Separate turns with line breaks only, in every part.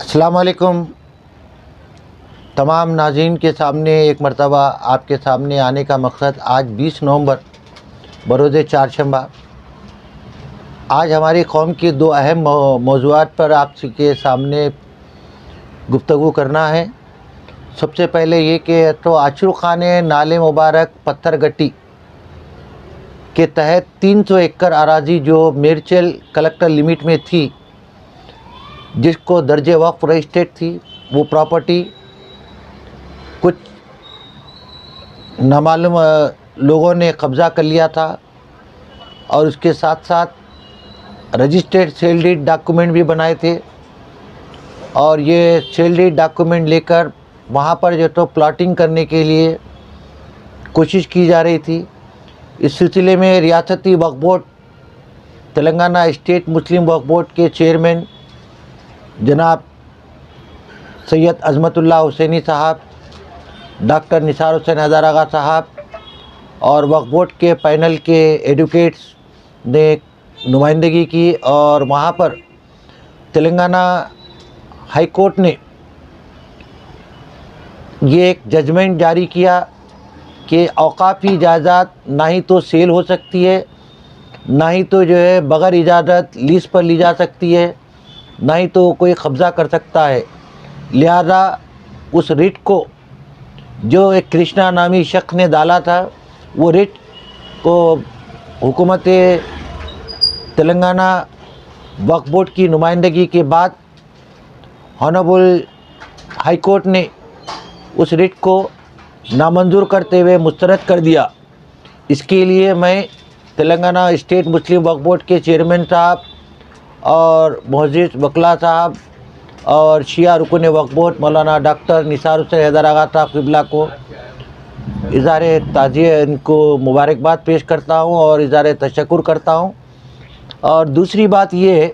السلام علیکم تمام ناظرین کے سامنے ایک مرتبہ آپ کے سامنے آنے کا مقصد آج 20 نومبر بروز چہارشنبہ آج ہماری قوم کی دو اہم موضوعات پر آپ کے سامنے گفتگو کرنا ہے۔ سب سے پہلے یہ کہ تو آچر خانے نالے مبارک پتھر گٹی کے تحت 300 ایکڑ اراضی جو میرچل کلکٹر لمٹ میں تھی، جس کو درجہ وقف رجسٹرڈ تھی، وہ پراپرٹی کچھ نامعلوم لوگوں نے قبضہ کر لیا تھا، اور اس کے ساتھ ساتھ رجسٹرڈ سیل ڈیڈ ڈاکومنٹ بھی بنائے تھے، اور یہ سیل ڈیڈ ڈاکومنٹ لے کر وہاں پر جو تو پلاٹنگ کرنے کے لیے کوشش کی جا رہی تھی۔ اس سلسلے میں ریاستی وقف بورڈ تلنگانہ اسٹیٹ مسلم وقف بورڈ کے چیئرمین جناب سید عظمت اللہ حسینی صاحب، ڈاکٹر نثار حسین حیدر آغا صاحب اور وقف بورڈ کے پینل کے ایڈوکیٹس نے نمائندگی کی، اور وہاں پر تلنگانہ ہائی کورٹ نے یہ ایک ججمنٹ جاری کیا کہ اوقافی جائیداد نہ ہی تو سیل ہو سکتی ہے، نہ ہی تو جو ہے بغیر اجازت لیز پر لی جا سکتی ہے، نہ ہی تو کوئی قبضہ کر سکتا ہے۔ لہذا اس ریٹ کو جو ایک کرشنا نامی شخص نے ڈالا تھا، وہ ریٹ کو حکومت تلنگانہ وقف بورڈ کی نمائندگی کے بعد آنریبل ہائی کورٹ نے اس ریٹ کو نامنظور کرتے ہوئے مسترد کر دیا۔ اس کے لیے میں تلنگانہ اسٹیٹ مسلم وقف بورڈ کے چیئرمین صاحب اور معزز وکلا صاحب اور شیعہ رکن وقف بورڈ مولانا ڈاکٹر نثار حسین حیدر آغا صاحب قبلہ کو اظہار تعزیت، ان کو مبارکباد پیش کرتا ہوں اور اظہار تشکر کرتا ہوں۔ اور دوسری بات یہ ہے،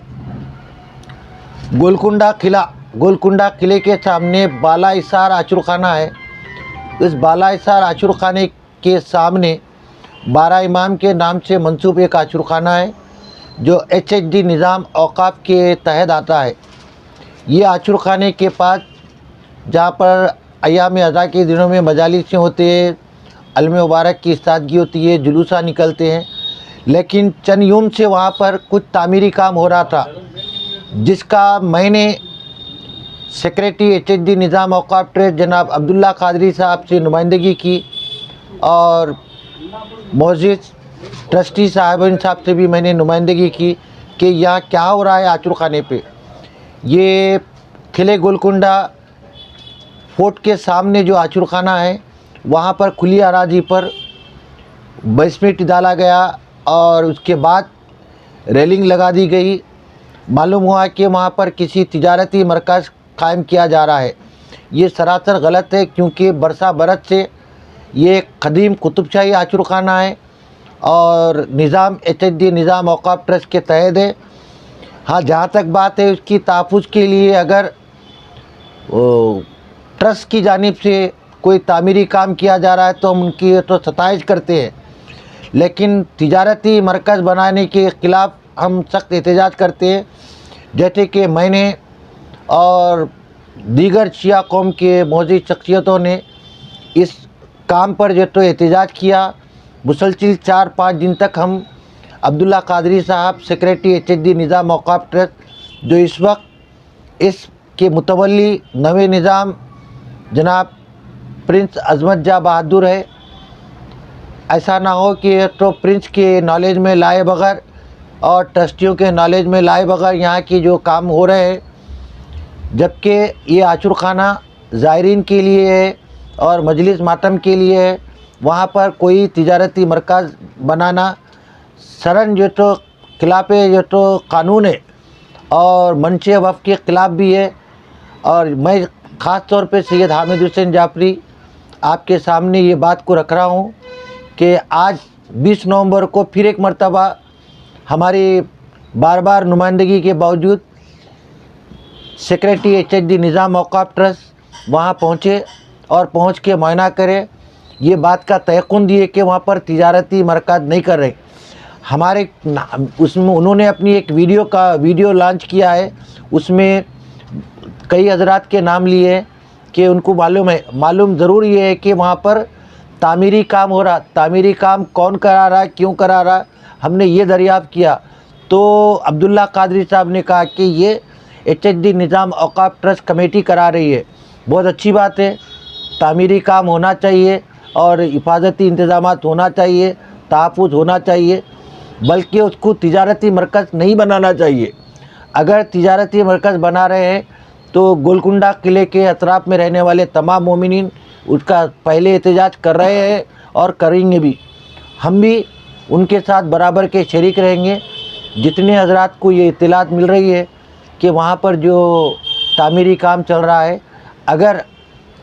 گولکنڈہ قلعے کے سامنے بالا حصار آچر خانہ ہے۔ اس بالا حصار آچر خانے کے سامنے 12 امام کے نام سے منسوب ایک آچر خانہ ہے جو HHD نظام اوقاف کے تحت آتا ہے۔ یہ آچر خانے کے پاس جہاں پر ایام اضحیٰ کے دنوں میں مجالس ہوتے ہیں، علم مبارک کی استادگی ہوتی ہے، جلوسہ نکلتے ہیں، لیکن چند یوم سے وہاں پر کچھ تعمیری کام ہو رہا تھا، جس کا میں نے سیکریٹری HHD نظام اوقاف ٹرسٹ جناب عبداللہ قادری صاحب سے نمائندگی کی، اور معزز ٹرسٹی صاحبین صاحب سے بھی میں نے نمائندگی کی کہ یہاں کیا ہو رہا ہے آچر خانے پہ۔ یہ قلعہ گولکنڈہ فورٹ کے سامنے جو آچر خانہ ہے، وہاں پر کھلی اراضی پر بیسمنٹ ڈالا گیا اور اس کے بعد ریلنگ لگا دی گئی۔ معلوم ہوا کہ وہاں پر کسی تجارتی مرکز قائم کیا جا رہا ہے۔ یہ سراسر غلط ہے، کیونکہ برسہ برس سے یہ ایک قدیم قطب شاہی آچر خانہ ہے اور نظام HHD نظام اوقاف ٹرسٹ کے تحت ہے۔ ہاں، جہاں تک بات ہے اس کی تحفظ کے لیے اگر ٹرسٹ کی جانب سے کوئی تعمیری کام کیا جا رہا ہے تو ہم ان کی تو ستائش کرتے ہیں، لیکن تجارتی مرکز بنانے کے خلاف ہم سخت احتجاج کرتے ہیں، جیسے کہ میں نے اور دیگر شیعہ قوم کے معزز شخصیتوں نے اس کام پر جو تو احتجاج کیا۔ مسلسل 4-5 دن تک ہم عبداللہ قادری صاحب سیکریٹری HHD نظام اوقاف ٹرسٹ، جو اس وقت اس کے متولی نوے نظام جناب پرنس عظمت جاں بہادر ہے، ایسا نہ ہو کہ تو پرنس کے نالج میں لائے بغیر اور ٹرسٹیوں کے نالج میں لائے بغیر یہاں کی جو کام ہو رہے ہیں، جبکہ یہ آچر خانہ زائرین کے لیے ہے اور مجلس ماتم کے لیے ہے۔ وہاں پر کوئی تجارتی مرکز بنانا سرن جو تو خلاف جو تو قانون ہے اور منشے وقف کے خلاف بھی ہے۔ اور میں خاص طور پہ سید حامد حسین جعفری آپ کے سامنے یہ بات کو رکھ رہا ہوں کہ آج 20 نومبر کو پھر ایک مرتبہ ہماری بار بار نمائندگی کے باوجود سیکریٹری HHD نظام اوقاف ٹرسٹ وہاں پہنچے اور پہنچ کے معائنہ کرے، یہ بات کا تیقن دیے کہ وہاں پر تجارتی مرکز نہیں کر رہے۔ ہمارے اس میں انہوں نے اپنی ایک ویڈیو لانچ کیا ہے، اس میں کئی حضرات کے نام لیے کہ ان کو معلوم ضرور یہ ہے کہ وہاں پر تعمیری کام ہو رہا. تعمیری کام کون کرا رہا ہے, کیوں کرا رہا, ہم نے یہ دریافت کیا. تو عبداللہ قادری صاحب نے کہا کہ یہ HHD نظام اوقاف ٹرسٹ کمیٹی کرا رہی ہے. بہت اچھی بات ہے, تعمیری کام ہونا چاہیے اور حفاظتی انتظامات ہونا چاہیے, تحفظ ہونا چاہیے, بلکہ اس کو تجارتی مرکز نہیں بنانا چاہیے. اگر تجارتی مرکز بنا رہے ہیں تو گولکنڈہ قلعے کے اطراف میں رہنے والے تمام مومنین اس کا پہلے احتجاج کر رہے ہیں اور کریں گے بھی. ہم بھی ان کے ساتھ برابر کے شریک رہیں گے. جتنے حضرات کو یہ اطلاعات مل رہی ہے کہ وہاں پر جو تعمیری کام چل رہا ہے, اگر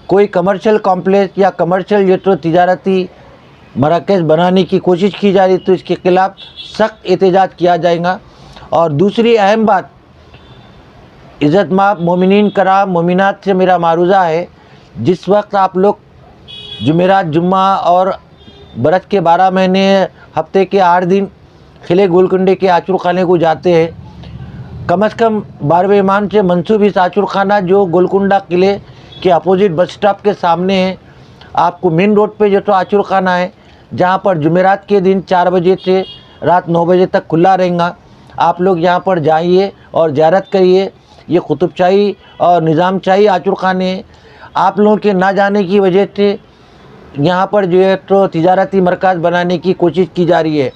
کوئی کمرشل کمپلیکس یا کمرشل جو تو تجارتی مراکز بنانے کی کوشش کی جا رہی تو اس کے خلاف سخت احتجاج کیا جائے گا. اور دوسری اہم بات, عزت مآب مومنین کرام مومنات سے میرا معروضہ ہے, جس وقت آپ لوگ جمعرات جمعہ اور برس کے 12 مہینے ہفتے کے 8 دن قلعے گولکنڈے کے آچور خانے کو جاتے ہیں, کم از کم 12 امام سے منسوب اس آچور خانہ جو گولکنڈہ قلعے کے اپوزٹ بس اسٹاپ کے سامنے ہے, آپ کو مین روڈ پہ جو تو آچور خانہ ہے, جہاں پر جمعرات کے دن 4 بجے سے رات 9 بجے تک کھلا رہیں گا. آپ لوگ یہاں پر جائیے اور زیارت کریے. یہ قطب شاہی اور نظام شاہی آچور خانے ہیں. آپ لوگوں کے نہ جانے کی وجہ سے یہاں پر جو ہے تو تجارتی مرکز بنانے کی کوشش کی جا رہی ہے.